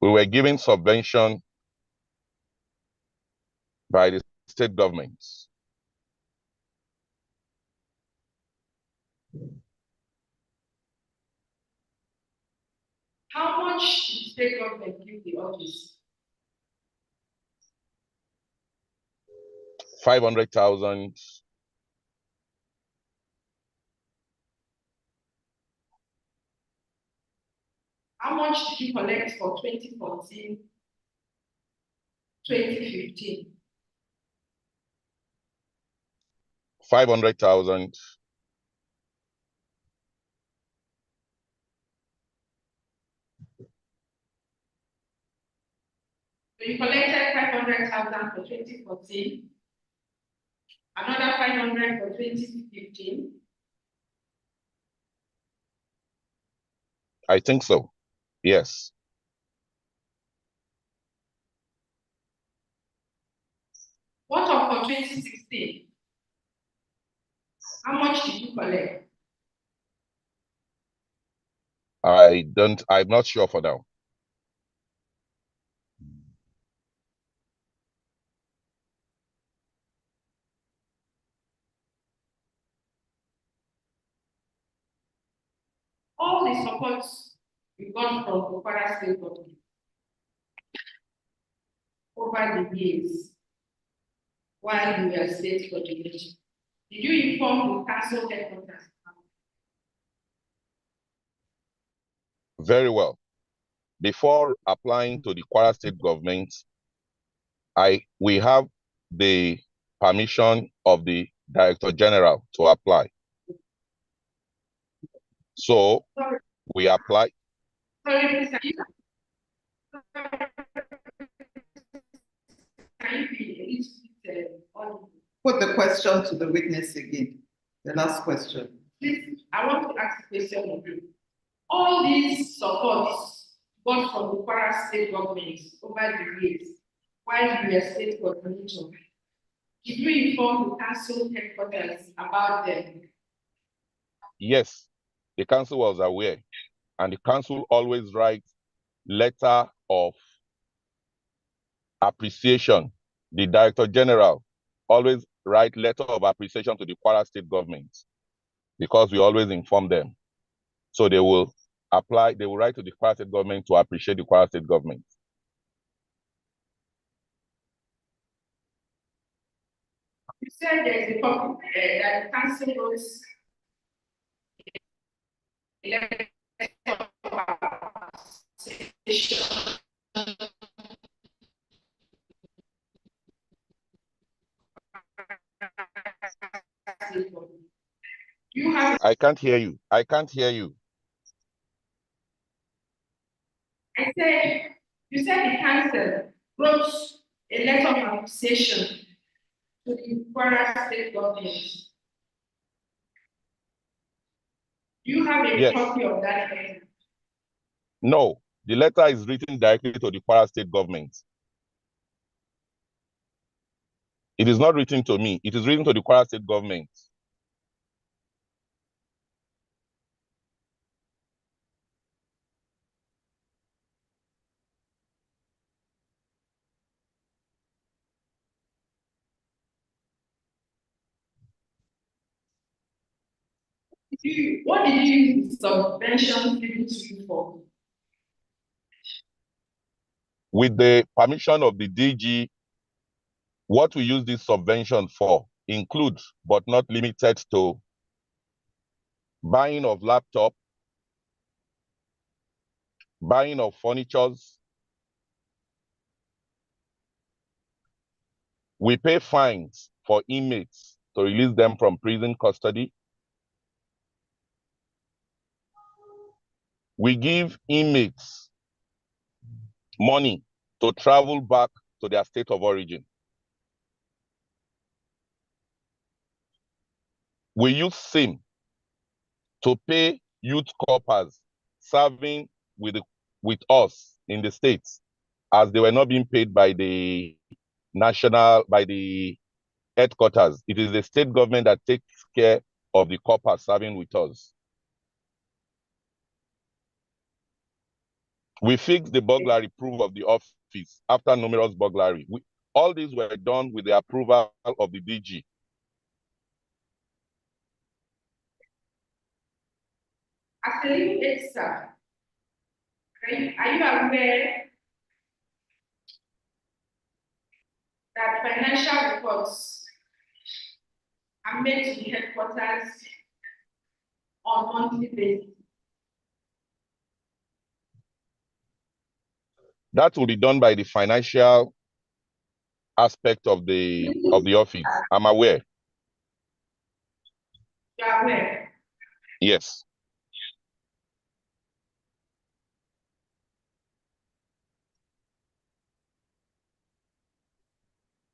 We were given subvention by the state governments. How much did the state government give the office? 500,000. How much did you collect for 2014, 2015? 500,000. So you collected 500,000 for 2014, another 500 for 2015. I think so. Yes. What of for 2016? How much did you collect? I'm not sure for now. All the supports you got from the Kwara State government over the years while you were state coordinator, did you inform the council headquarters? Very well. Before applying to the Kwara State government, we have the permission of the Director General to apply. So we apply. Sorry, Put the question to the witness again. The last question. Please, I want to ask a question of you. All these supports got from the Kwara State government over the years, while you were state coordinator, did you inform the council headquarters about them? Yes, the council was aware, and the council always writes letter of appreciation. The Director General always write letter of appreciation to the Kwara State government because we always inform them. So they will apply, they will write to the Kwara State government to appreciate the Kwara State government. You said there's a copy that the council was you have. I can't hear you. I can't hear you. I said, you said the council wrote a letter of appreciation to the Kwara State government. Do you have a copy of that letter? No, the letter is written directly to the Kwara State government. It is not written to me. It is written to the Kwara State government. What did you use the subvention given to you for? With the permission of the DG, what we use this subvention for includes, but not limited to, buying of laptop, buying of furnitures. We pay fines for inmates to release them from prison custody. We give inmates money to travel back to their state of origin. We use SIM to pay youth corpers serving with us in the states, as they were not being paid by the by the headquarters. It is the state government that takes care of the corpers serving with us. We fixed the burglary proof of the office after numerous burglary. All these were done with the approval of the DG. As a legal aid staff, are you aware that financial reports are made to the headquarters on monthly basis? That will be done by the financial aspect of the office. I'm aware. You are aware? Yes.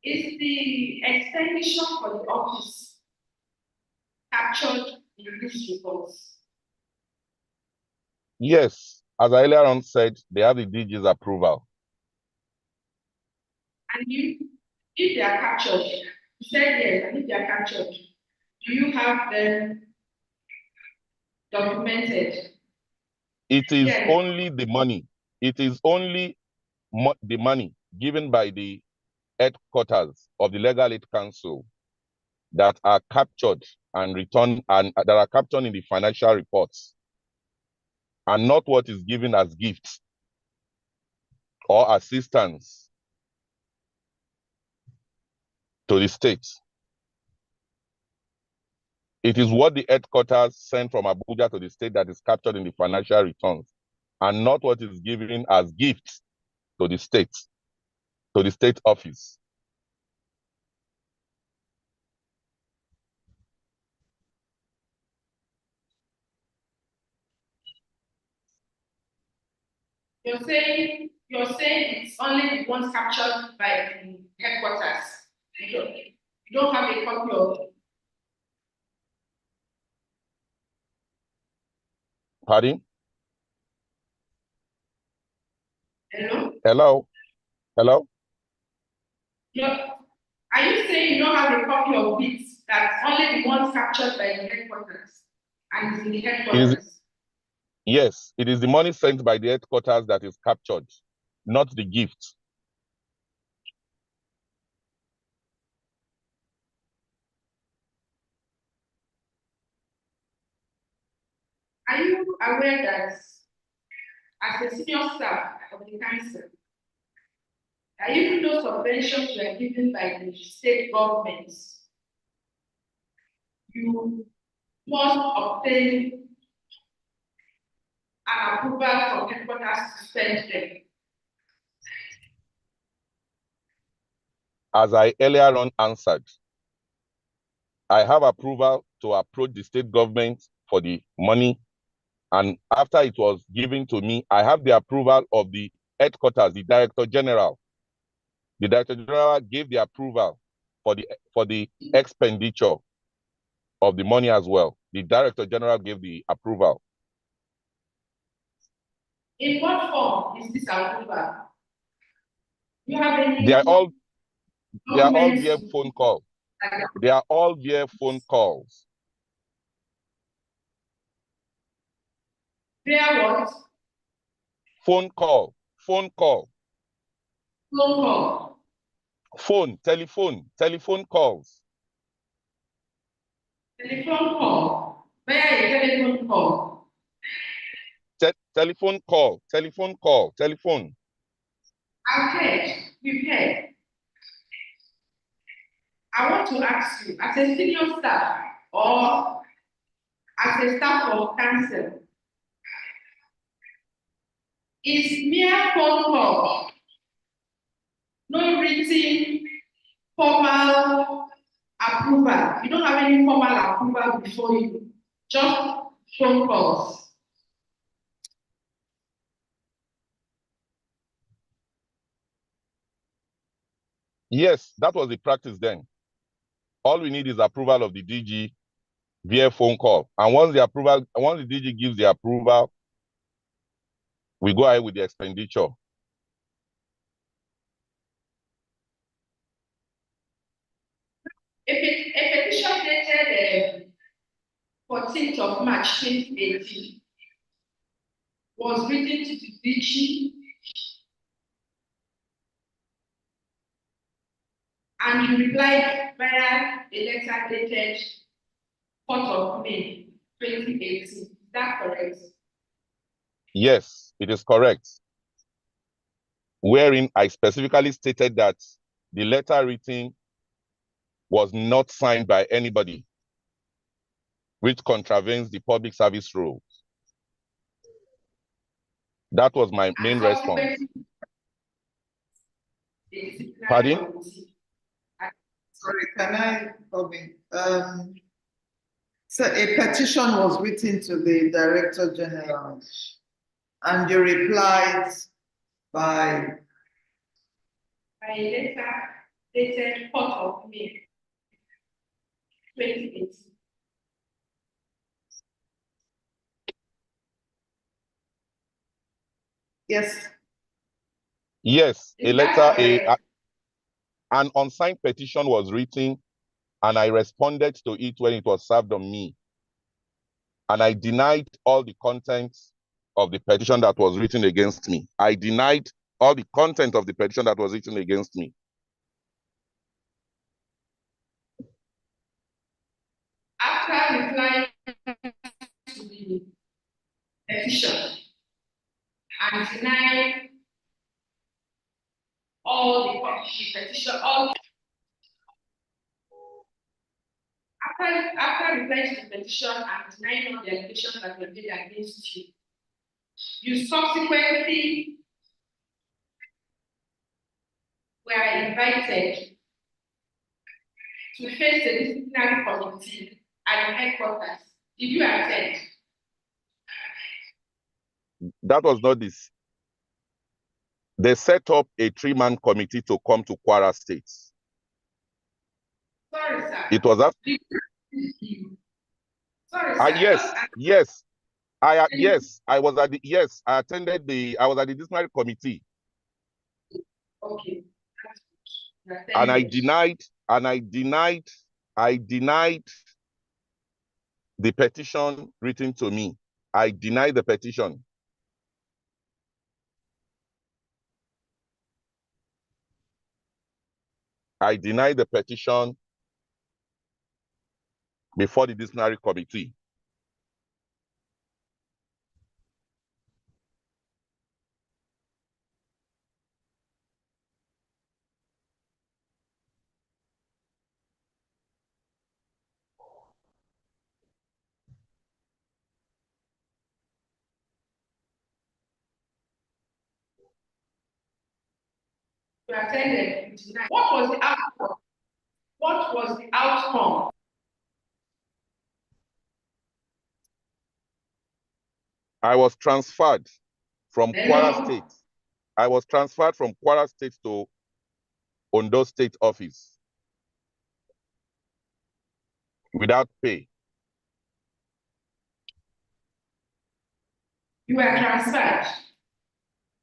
Is the expenditure for the office captured in these reports? Yes. As I earlier on said, they have the DG's approval. And if they are captured, you said yes, and if they are captured, do you have them documented? It is Yes. only the money. It is only the money given by the headquarters of the Legal Aid Council that are captured and returned and that are captured in the financial reports, and not what is given as gifts or assistance to the state. It is what the headquarters sent from Abuja to the state that is captured in the financial returns, and not what is given as gifts to the state office. You're saying it's only the ones captured by the headquarters. You don't have a copy of it. Pardon? Hello? Hello? Hello? Are you saying you don't have a copy of it that's only the ones captured by the headquarters and it's in the headquarters? Yes, it is the money sent by the headquarters that is captured, not the gift. Are you aware that as a senior staff of the council, that even though subventions were given by the state governments, you must obtain an approval from headquarters to spend them? As I earlier on answered, I have approval to approach the state government for the money, and after it was given to me, I have the approval of the headquarters, the Director General. The Director General gave the approval for the expenditure of the money as well. The Director General gave the approval. In what form is this approval? You have any? They are all via documents? phone call. They are all via phone calls. Via what? Phone call. Phone call. Phone call. Phone, telephone calls. Telephone call. Where a telephone call? Telephone call. Telephone. I've heard. We've heard. I want to ask you, as a senior staff or as a staff of council, is mere phone call no written formal approval? You don't have any formal approval before you, just phone calls. Yes, that was the practice then. All we need is approval of the DG via phone call. And once the DG gives the approval, we go ahead with the expenditure. A petition dated 14th of March 2018 was written to the DG and you replied via a letter dated 4th of May 2018. Is that correct? Yes, it is correct. Wherein I specifically stated that the letter written was not signed by anybody, which contravenes the public service rules. That was my main response. Pardon? Sorry, can I, Obi? So a petition was written to the Director General and you replied by a letter dated 4th of May 2018. yes. Yes, Is a letter, that an unsigned petition was written, and I responded to it when it was served on me. And I denied all the contents of the petition that was written against me. I denied all the content of the petition that was written against me. After replying to the petition and denying all the petition, after replying to the petition and denying all the allegations that were made against you, you subsequently were invited to face the disciplinary committee at the headquarters. Did you attend? That was not this. They set up a 3-man committee to come to Kwara State. Sorry, sir. It was after. Sorry, sir. Yes. I was at the, I attended I was at the disciplinary committee. Okay. And I denied the petition written to me. I denied the petition. I denied the petition before the disciplinary committee. You attended. What was the outcome? What was the outcome? I was transferred from Hello? Kwara State. I was transferred from Kwara State to Ondo State office without pay. You were transferred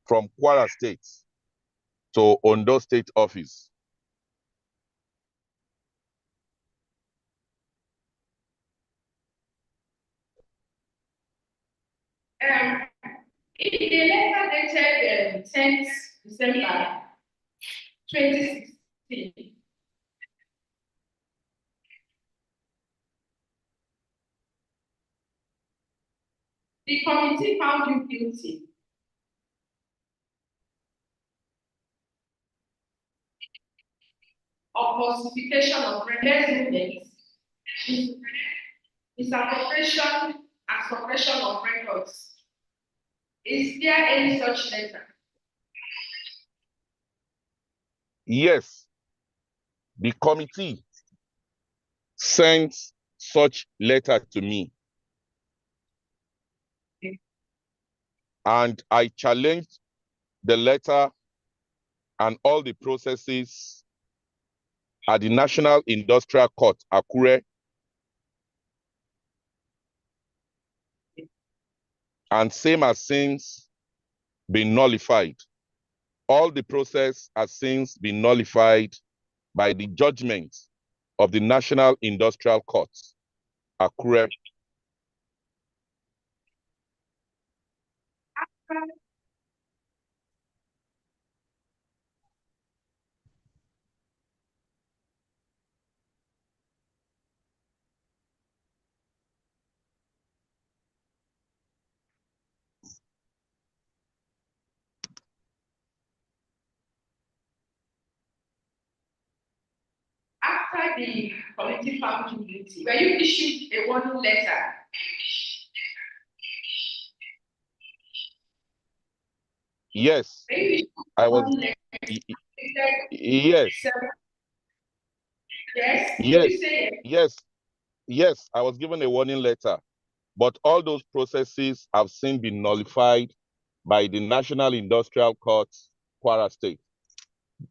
from Kwara State to Ondo State office. in the letter dated 10th December 2016. The committee found you guilty of falsification of records, misappropriation and suppression of records. Is there any such letter? Yes, the committee sent such letter to me. And I challenged the letter and all the processes at the National Industrial Court, Akure. And same has since been nullified. All the process has since been nullified by the judgment of the National Industrial Court, Akure. After the committee found you guilty, were you issued a warning letter? Yes, Were you issued I a was. warning letter? Yes, Yes, did yes, you say it? yes, yes. I was given a warning letter, but all those processes have since been nullified by the National Industrial Court, Kwara State.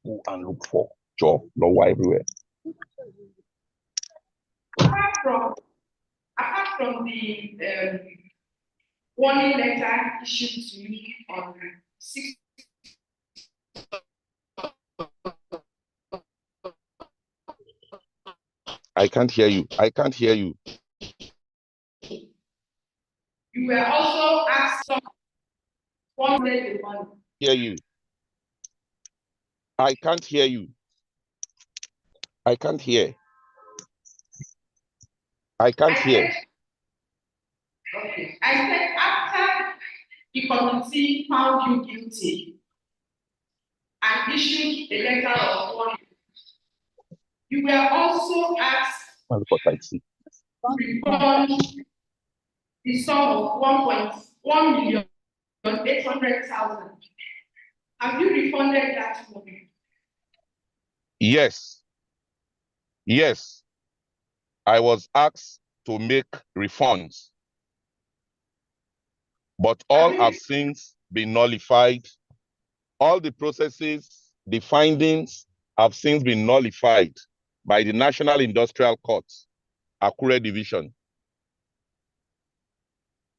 Go and look for job, law everywhere. Apart from the warning letter issued to you on 6th, I can't hear you. I can't hear you. you were also asked some wanted the money. Hear you. I can't hear you. I can't hear. I can't hear. Okay. I said after the committee found you guilty and issued a letter of warning, you were also asked to refund the sum of 1,800,000. Have you refunded that money? Yes. Yes. I was asked to make refunds, but all have since been nullified. All the processes, the findings have since been nullified by the National Industrial Court, Akure Division.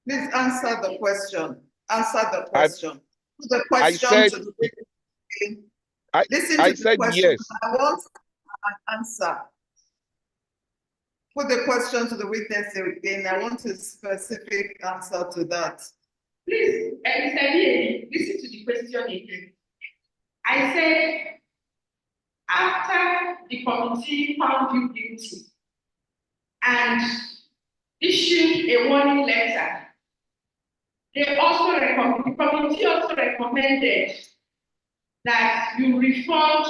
Please answer the question. Answer the question. Put the question said, to the witness. Listen I to the said question. yes. I want an answer. Put the question to the witness again. I want a specific answer to that. Please, Mr. B, listen to the question again. I said, after the committee found you guilty and issued a warning letter, the committee also recommended that you refund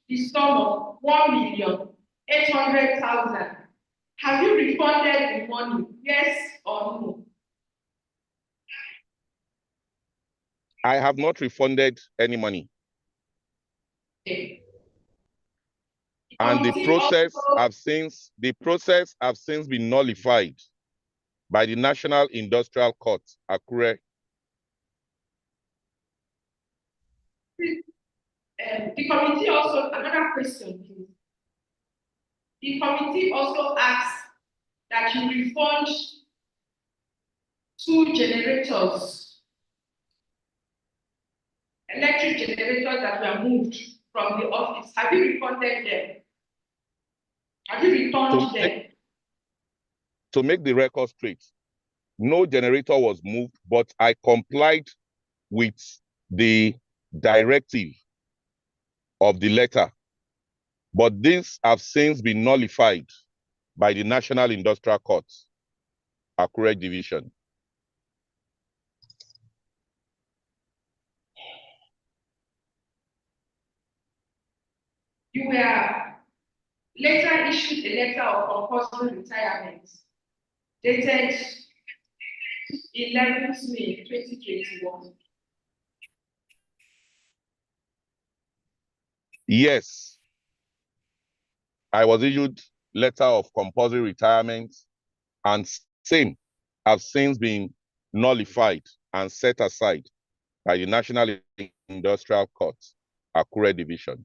the sum of 1,800,000. Have you refunded the money? Yes or no? I have not refunded any money. And the process have since been nullified by the National Industrial Court, Akure. The committee also, another question, please. The committee also asked that you refund 2 generators, electric generators that were moved from the office. Have you refunded them? Have you returned them? To make the record straight, no generator was moved, but I complied with the directive of the letter. But these have since been nullified by the National Industrial Court, Akure Division. You were later issued a letter of compulsory retirement dated 11th May 2021. Yes, I was issued letter of compulsory retirement, and same have since been nullified and set aside by the National Industrial Court, Akure Division.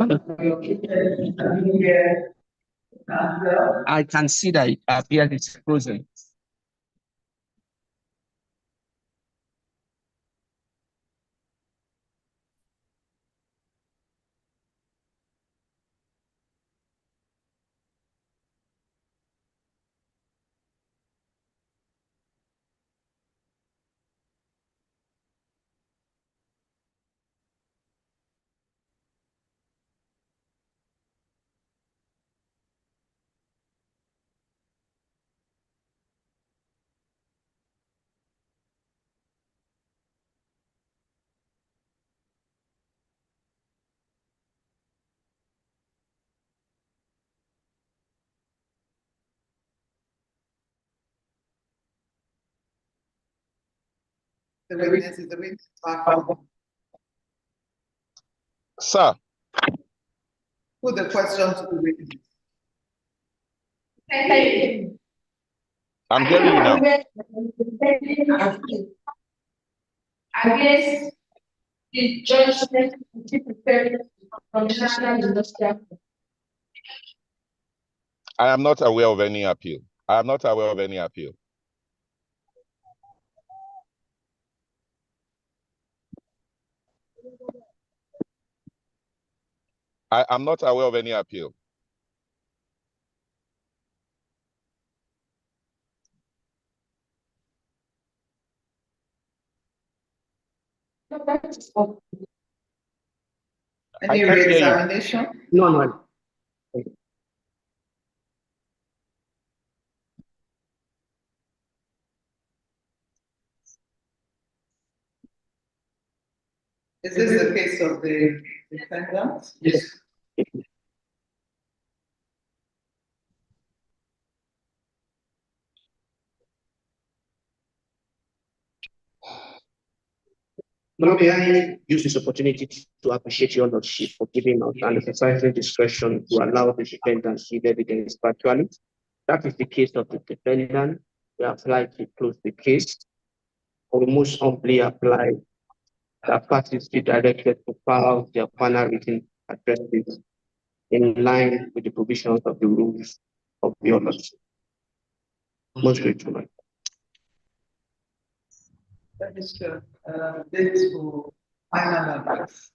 I can see that it appears it's frozen. The witness back home. Sir, Put the question to the witness. I'm hearing you now. Against the judgment prepared from the National Industrial. I am not aware of any appeal. I am not aware of any appeal. I am not aware of any appeal. Any can't hear you. re-examination? No. Is this the case of the defendant? Yes. May I use this opportunity to appreciate your lordship for giving us and exercising discretion to allow the defendant to give evidence virtually. That is the case of the defendant. We apply to close the case. We most humbly apply that parties be directed to file their final written addresses in line with the provisions of the rules of the lordship. Most grateful. Mr. This for final address.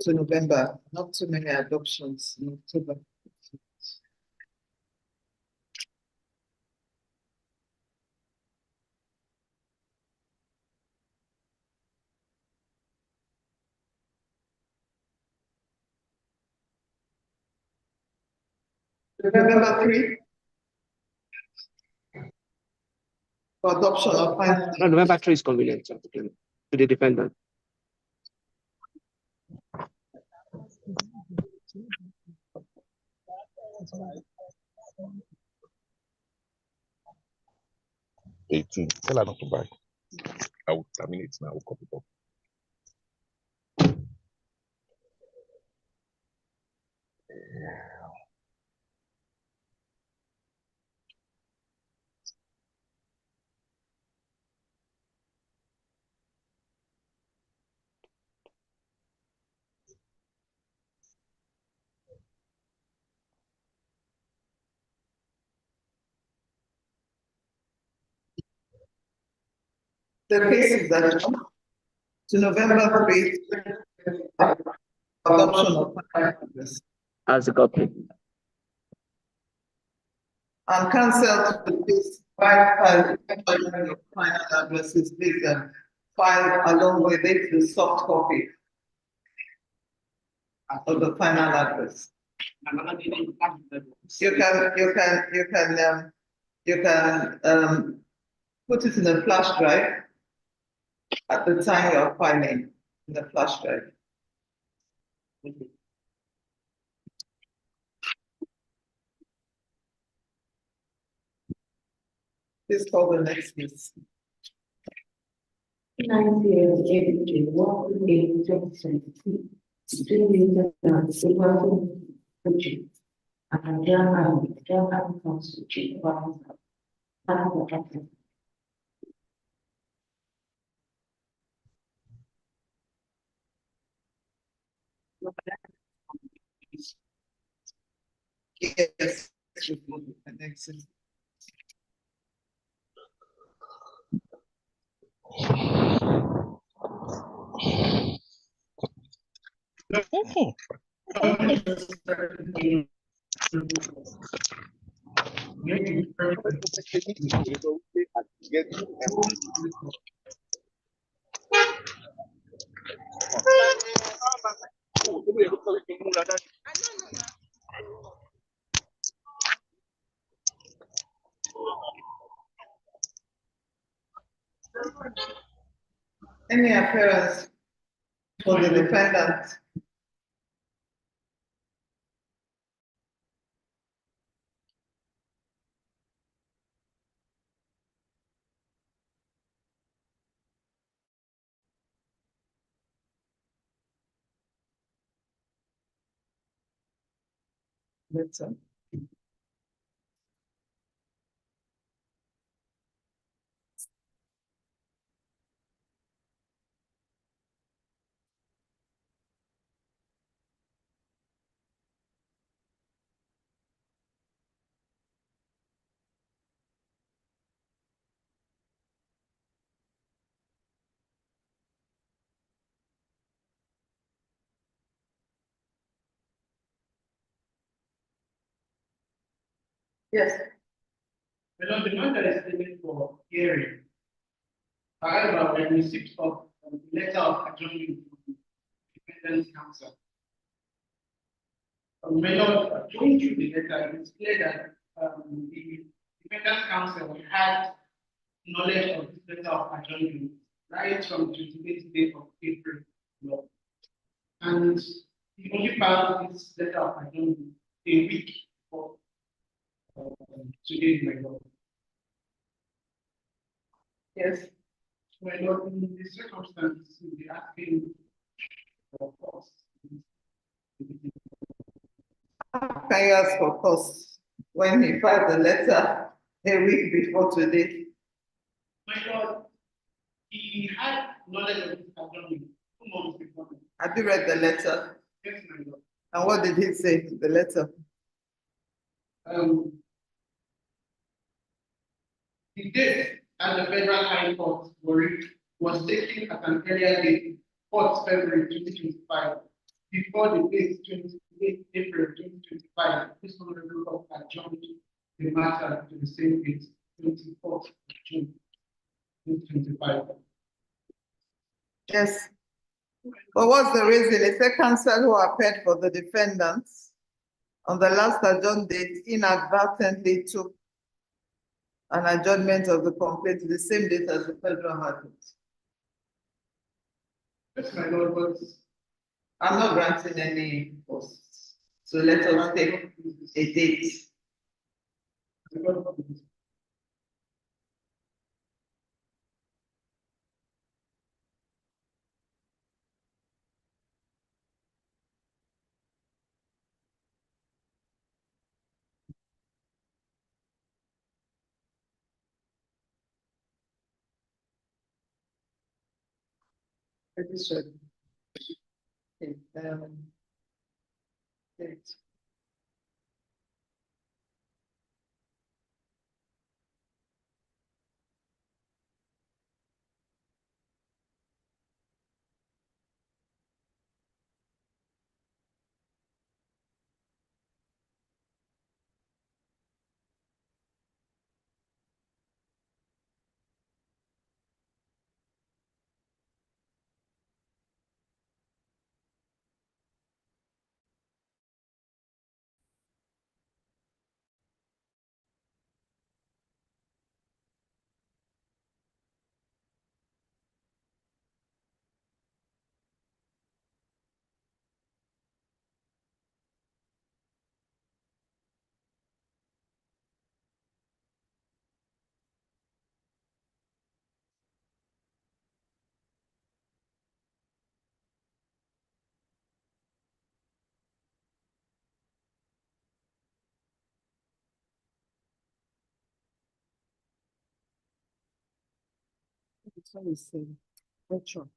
To November, not too many adoptions in October. November 3 for adoption of final. No, November 3 is convenient to the defendant. Tell her not to buy. I will terminate now. I will copy it up. The case is that to November 3 adoption of final address. As a copy. And cancel to this final addresses, please file along with it the soft copy of the final address. You can put it in a flash drive at the time you're filing in the flash drive. Please call the next case. 2022 between the Silver Country and German Council Chief Yes. The next is- Any appearance for the defendant? Letter. Yes. The matter is stated for hearing. However, when receipt of the letter of adjournment from the defendant's counsel. When going through the letter, it's clear that the defendant's counsel had knowledge of this letter of adjournment right from the 28th day of April law. And he only filed this letter of adjournment a week before today, my lord. Yes. My lord, in the circumstances, we'll be asking for costs. Can you ask for costs when he filed the letter a week before today? My lord, he had knowledge of this adjournment 2 months before. Have you read the letter? Yes, my lord. And what did he say in the letter? The date at the Federal High Court was taken at an earlier date, 4th February 2025, before the date 28th April 2025. This honorable court adjourned the matter to the same date, 24th June 2025. Yes. But what's the reason? It's a counsel who appeared for the defendants on the last adjourned date inadvertently took an adjournment of the complaint to the same date as the federal high court. Yes, my lord, but I'm not granting any costs. So let us take a date. Registered. Okay, date. This one is virtual.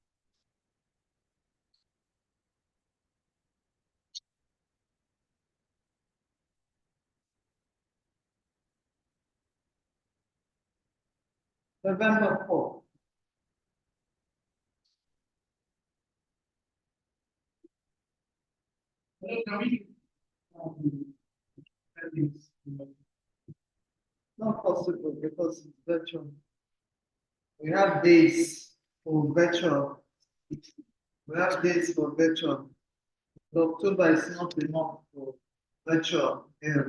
November 4. Can we, that is, Not possible because it's virtual. We have days for virtual. We have days for virtual. October is not enough for virtual. Yeah.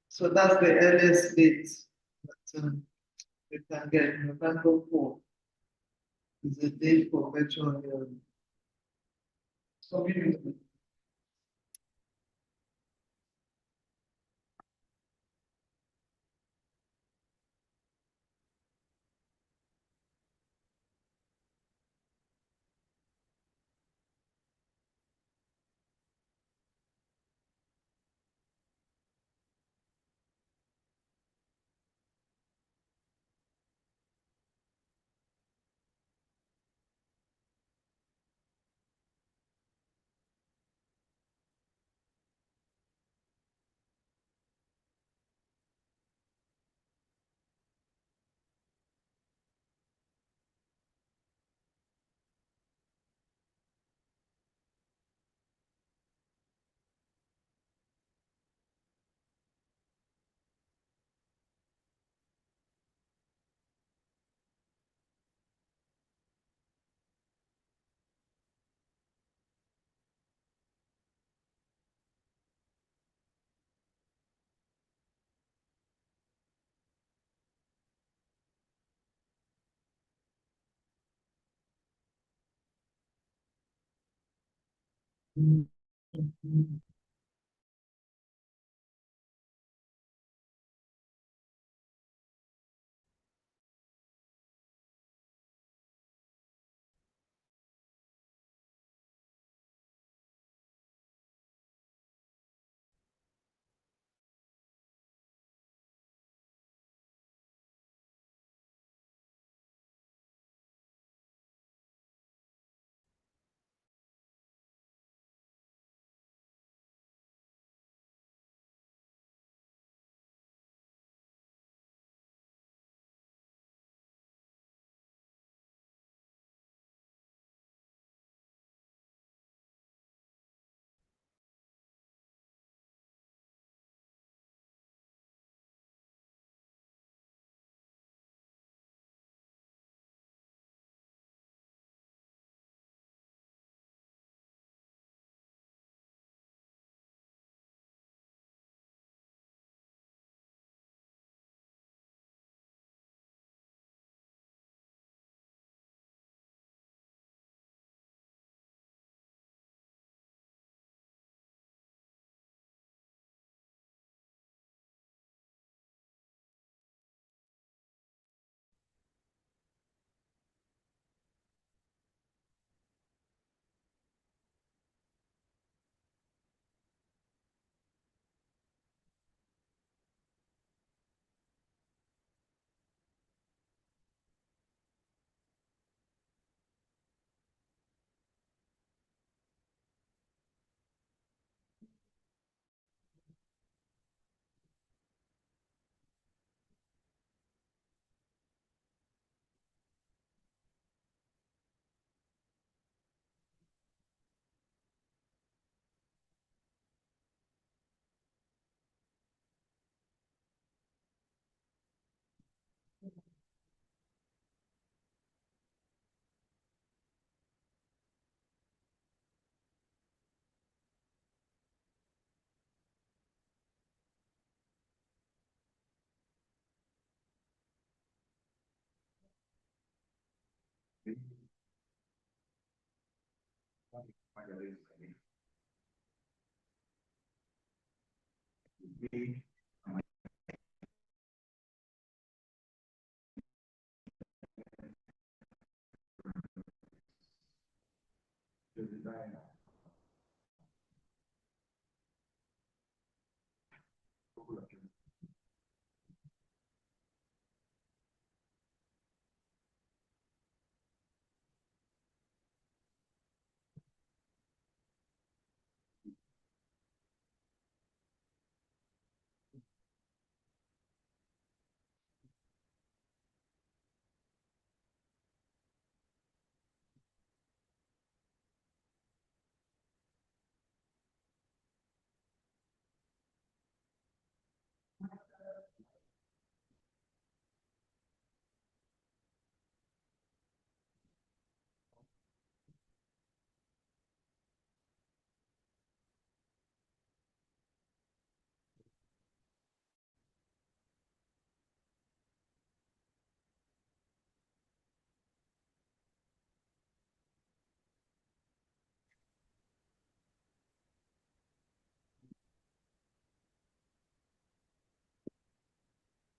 So that's the earliest date that we can get. November 4 is a date for virtual hearing. so we,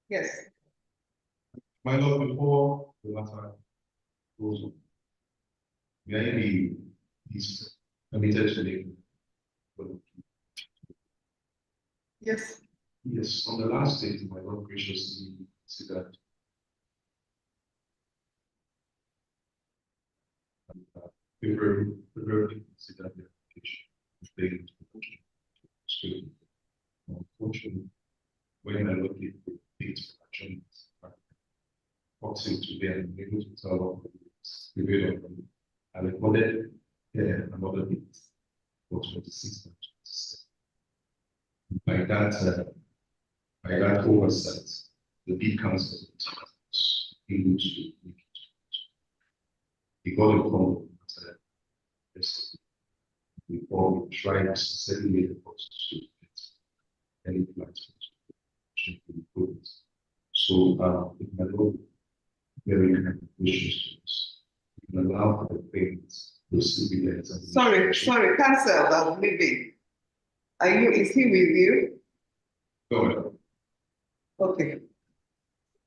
Yes. My Lord, before the matter goes on, may I be is permitted to make? Yes. Yes, on the last day, my Lord graciously considered favorably considered the application of begging to the student. Unfortunately, when I looked at the dates for adjournment, boxing today, I'm able to tell the way of I recorded another date for 26th and 27th. By that oversight, the big council was able to make it. He got a call yes, before we tried to settle the cost to get any plans to improve it. So, if my Lord very kind of wishes to us, we can allow for the payments to see the examination. Sorry, cancel that leaving. Is he with you? Go ahead. Okay.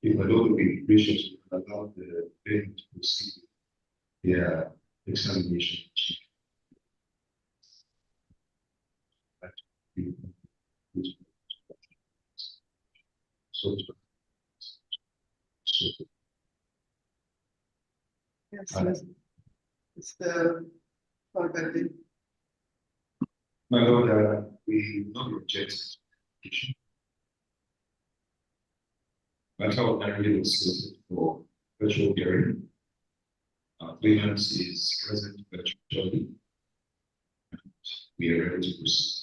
If my Lord will be gracious, we can allow the payment to proceed their examination. So, Yes, Mr. Fargadi. my Lord, we not reject it. Matter of narrative was scheduled for virtual hearing. Claimant is present virtually. We are ready to proceed.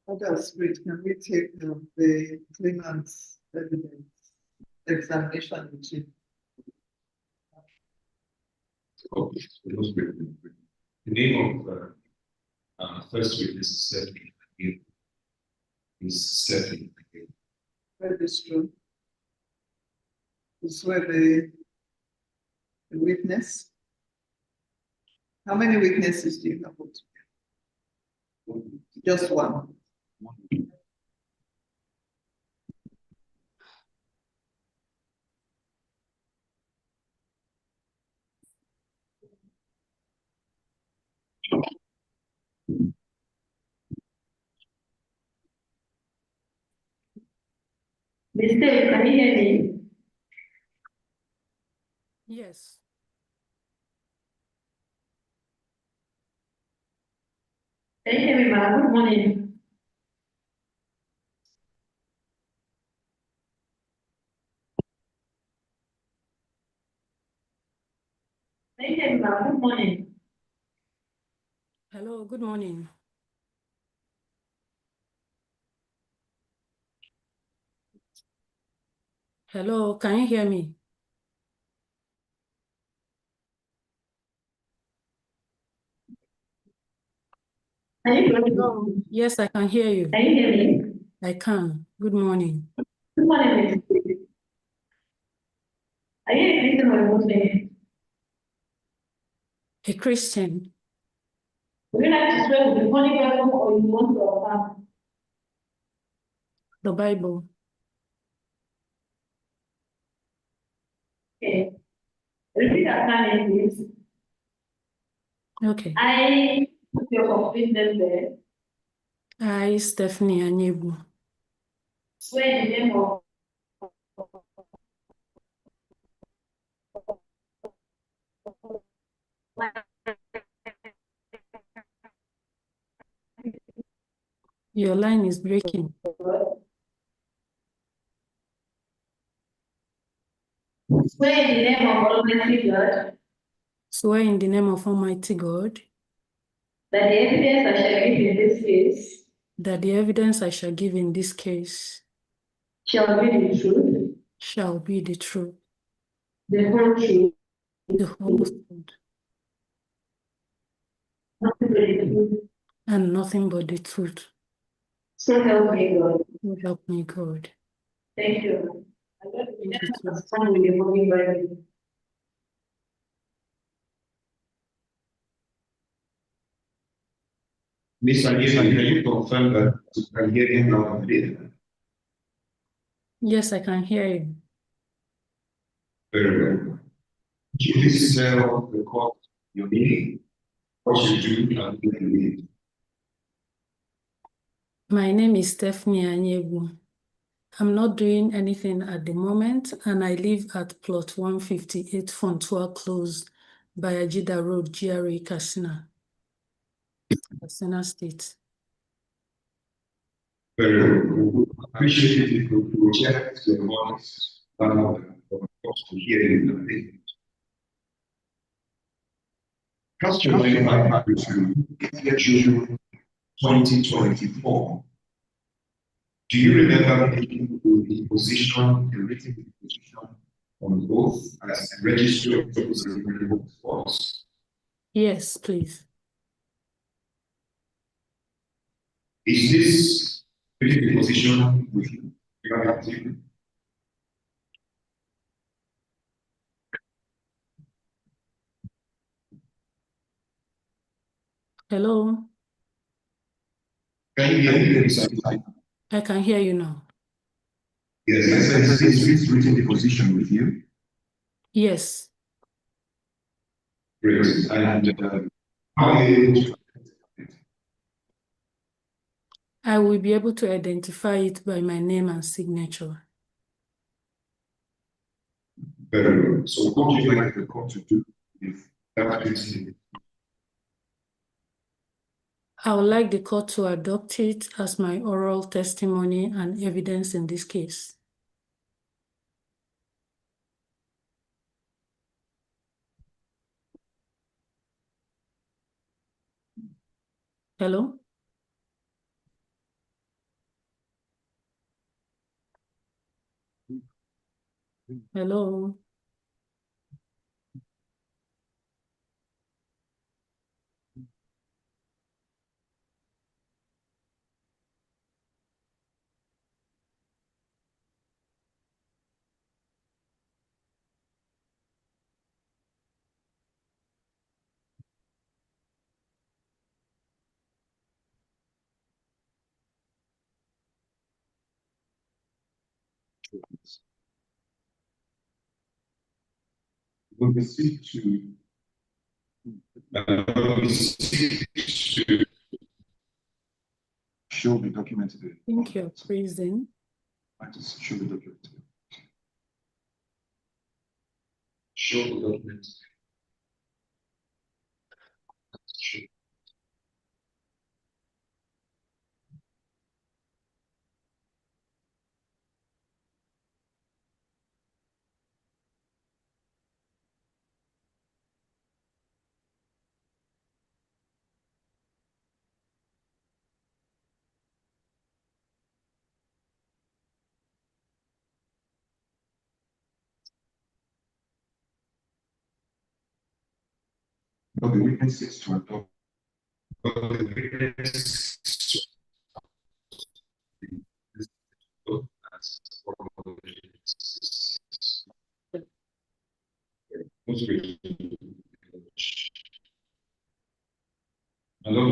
Others, wait, can we take the claimant's evidence examination with you? Okay, so those were the name of first witness is Stephanie. Is Stephanie. Registrar. This where the witness. How many witnesses do you have? Just one. Mr. Can you hear me? Yes. Can you hear me, ma'am? Good morning. Can you hear me, ma'am? Good morning. Hello, good morning. Hello, can you hear me? Can you hear me? Hello. Yes, I can hear you. Can you hear me? I can. Good morning. Good morning, Miss. Are you a Christian or a Muslim? A Christian. Would you like to swear with the Holy Bible or you want to affirm? The Bible. Okay. Repeat after me, please. Okay. I put your complete name there. I, Stephanie Anyebu, Swear in the name of your line is breaking. God. Swear in the name of Almighty God Swear in the name of Almighty God that the evidence I shall give in this case that the evidence I shall give in this case shall be the truth, shall be the truth, the whole truth, the whole truth, nothing but the truth. and nothing but the truth. So help me God. So help me God. Thank you. I got to Thank you, sir. stand with the Holy Bible. Miss Anissa, can you confirm that you can hear him loud and clear? Yes, I can hear you. Very well. Could you please tell the court your name, what you do, and where you live? My name is Stephanie Anyebu. I'm not doing anything at the moment, and I live at plot 158 Fontua Close, Bayajida Road, GRA, Katsina, Katsina State. Very well. We would appreciate it if you could check the voice to hear you. Question back to June 2024. Do you remember making the position, the written position on both as a registrar of the force? Yes, please. Is this written position with regard to Hello, can you hear me something? I can hear you now. Yes, I said, is this written the position with you? Yes, Great. And how are you able to I will be able to identify it by my name and signature. very well. So what would you like the court to do if that written? I would like the court to adopt it as my oral testimony and evidence in this case. Hello? Hello? Will be seek to show the document to the I think you're freezing. I just show the document. Show the document. But the witnesses to adopt Although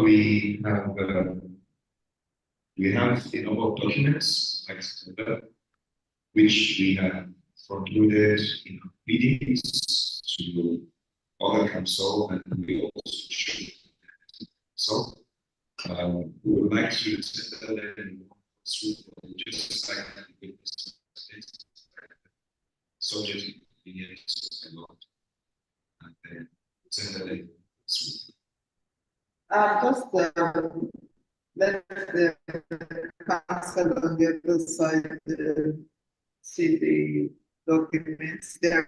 we have a number of documents like that, which we have concluded in our meetings to other council, and we also should. So we would like to send that in just like subject to the and then send that in. Let the council on the other side see the documents. Their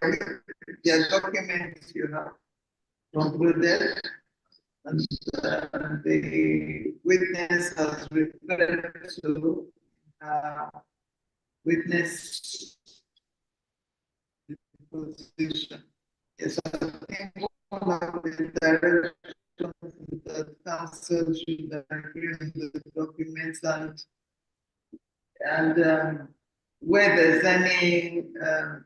documents you have concluded, and the witness has referred to witness position. Yes, I think one of the directions that council should agree on the documents, and where there's any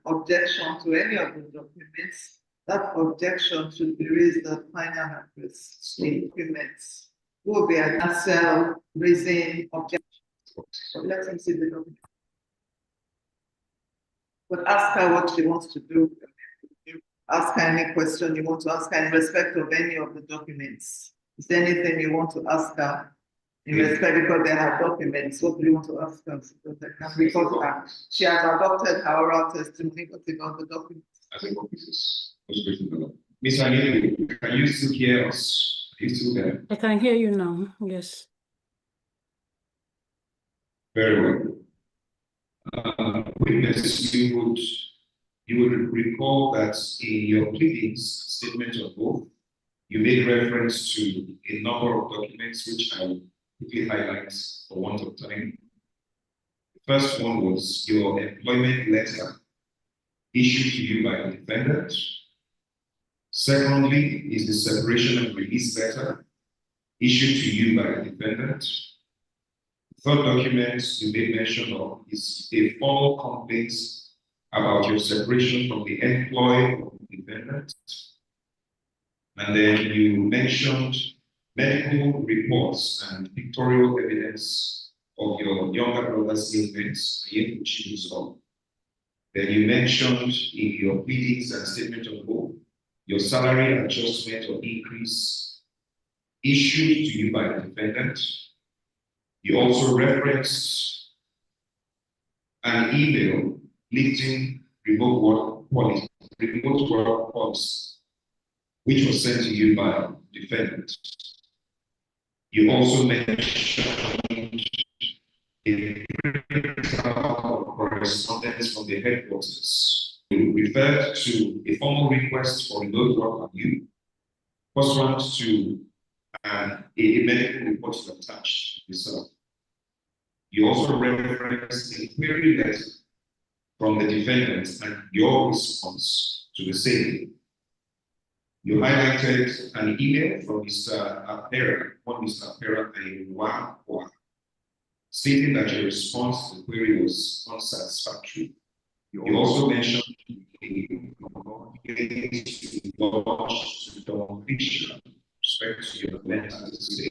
objection to any of the documents, that objection should be raised at final address. The documents will be at council raising objection. So let him see the document. But ask her what she wants to do. Ask her any question you want to ask her in respect of any of the documents. Is there anything you want to ask her in respect, because they have documents? What do you want to ask her? Because she has adopted her oral testimony, but about the documents. I think what this is Ms. Anini, can you still hear us? Are you still there? I can hear you now, yes. Very well. Witness, you would recall that in your pleadings statement of oath, you made reference to a number of documents which I will quickly highlight for want of time. The first one was your employment letter issued to you by the defendant. Secondly is the separation and release letter issued to you by the defendant. The third document you made mention of is a formal complaint about your separation from the employee of the defendant. And then you mentioned medical reports and pictorial evidence of your younger brother's ailments. Then you mentioned in your pleadings and statement of oath your salary adjustment or increase issued to you by the defendant. You also referenced an email listing remote work policy, which was sent to you by the defendant. You also mentioned a correspondence from the headquarters. You referred to a formal request for remote work on you, pursuant to a medical report attached yourself. You also referenced a query letter from the defendant and your response to the same. You highlighted an email from Mr. Apera, stating that your response to the query was unsatisfactory. You also mentioned a respect to your mental state,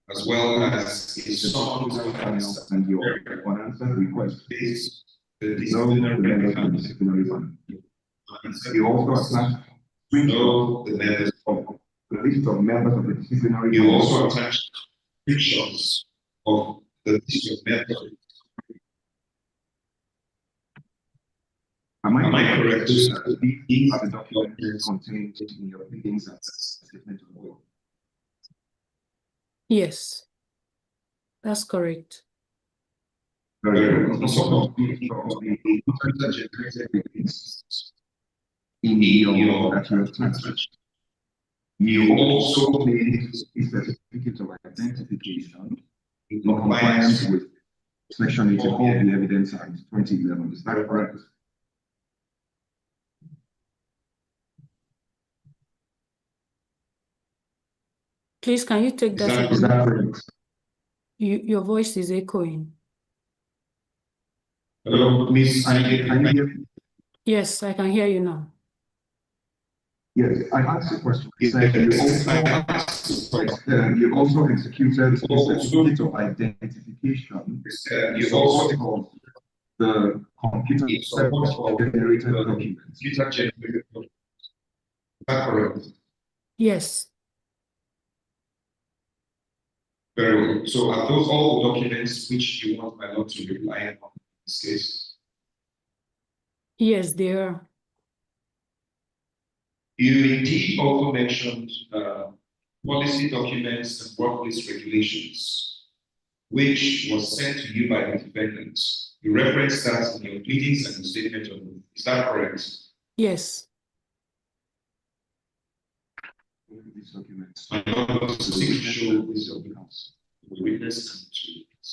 as well as a summons and your unanswered request. The disciplinary one. You also attached the members of the list of members of the disciplinary. You also attached pictures of the list of members. Am I correct? These are the documents contained in your pleadings and statement of oath. Yes, that's correct. Very well. In your attached. You also made a certificate of identification in compliance with Section 84 of the Evidence Act 2011. Is that correct? Please, can you take that? Is that correct? Your voice is echoing. Hello, Miss, can you hear me? Yes, I can hear you now. Yes, I asked a question. You said you also executed a certificate of identification in support of the computer generated documents. Is that correct? Yes. Very well. So are those all the documents which you want my lord to rely on in this case? Yes, they are. You indeed also mentioned policy documents and workplace regulations, which was sent to you by the defendant. You referenced that in your pleadings and your statement of oath. Is that correct? Yes. These documents. I know to seek to show these documents to the witness and to the witness.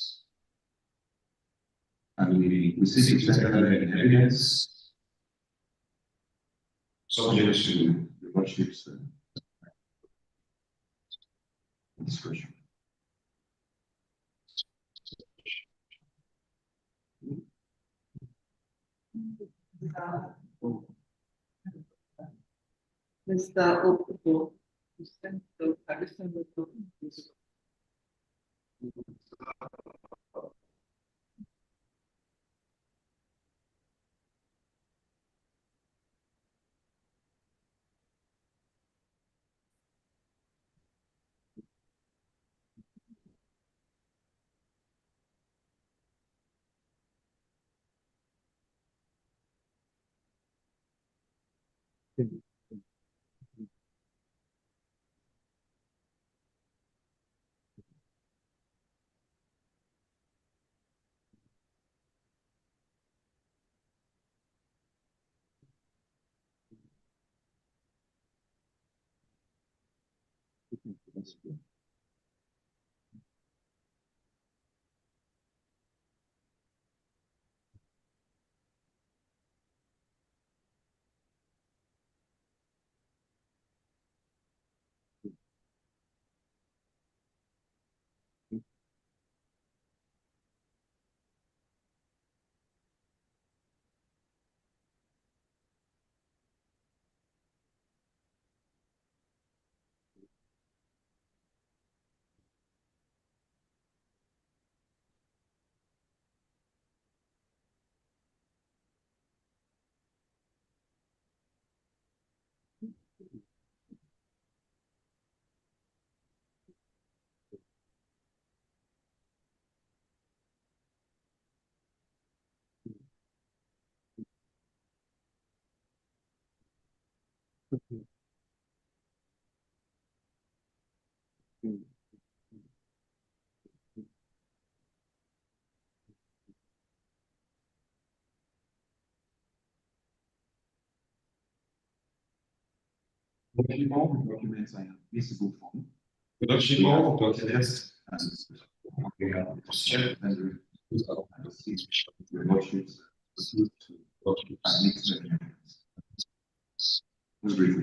And we seek to set in evidence subject to the lordship's discretion. Mr. Okubo, you sent the additional documents. All the documents I have visible from. Production all documents and we have checked and the lordships to admit the evidence. Most grateful.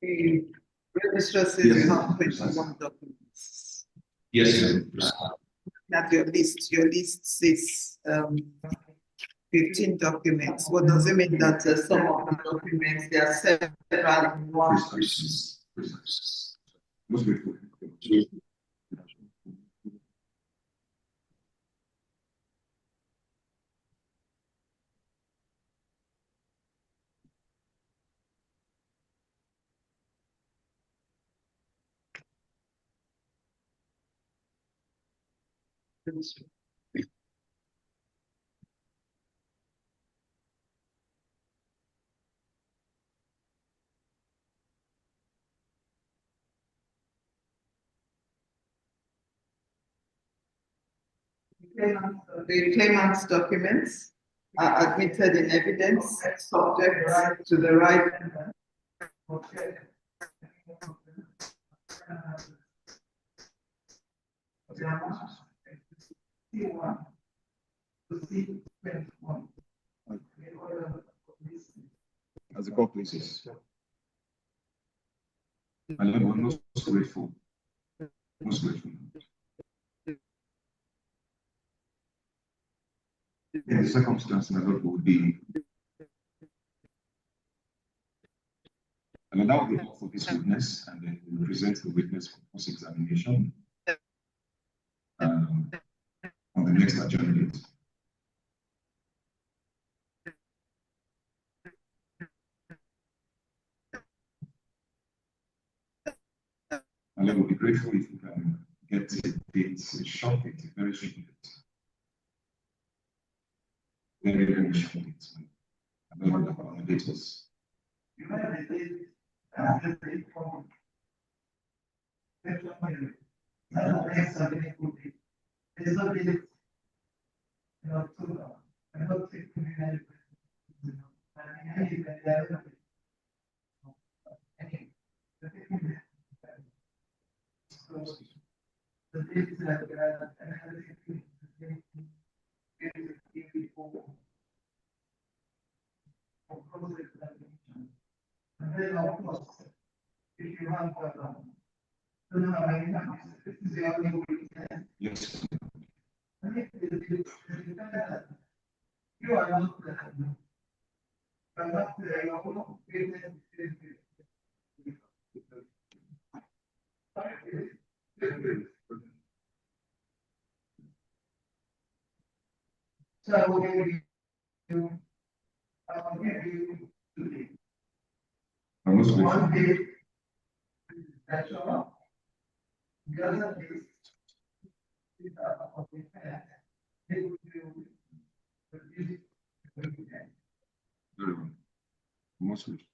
The registrar says you have 21 documents. Yes, sir. That your list says 15 documents. What does it mean that some of the documents, there are several in one? Most grateful. The claimant's documents. are admitted in evidence subject to the right. As the court pleases. And then we're most grateful. Most grateful. In the circumstance, my Lord will be. And now we look for this witness, and then we present the witness for cross-examination on the next adjournment. And then we'll be grateful if we can get a date, a short date, a very short date. Very, very short date. And then we'll accommodate us. And then, of course, if you have, this is the only way. Yes. And if you are not, your own business so I will give you today. I'm most grateful. One day, that's all. The other day, Very well. Most grateful.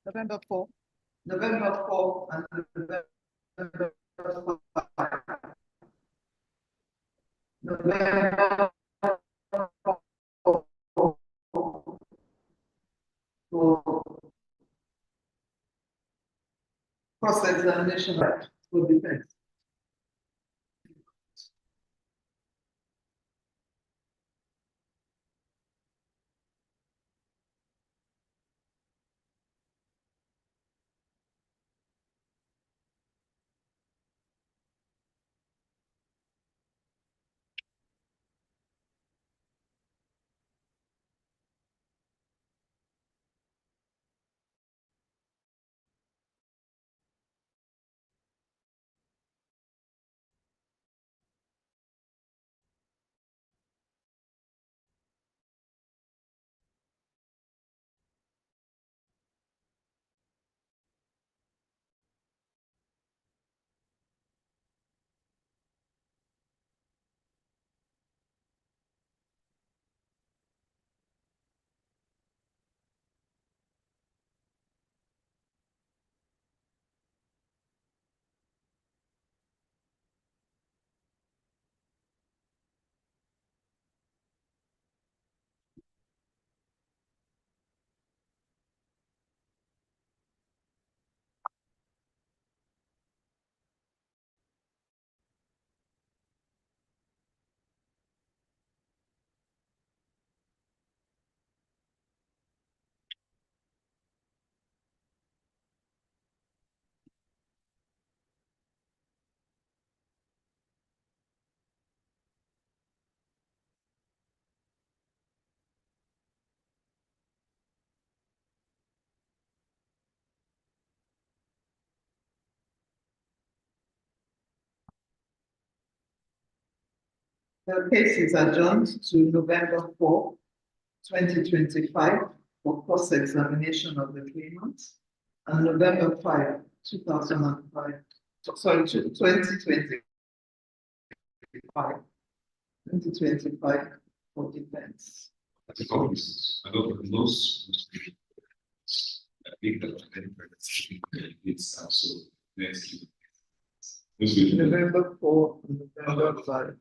November 4. November 4 and November 5. November 4 for cross-examination for defense. The case is adjourned to November 4, 2025 for cross-examination of the claimant, and November 5, 2005, sorry, 2025 for defense. That's a couple of reasons. I know that most I think that it's also next year. November 4 and November 5.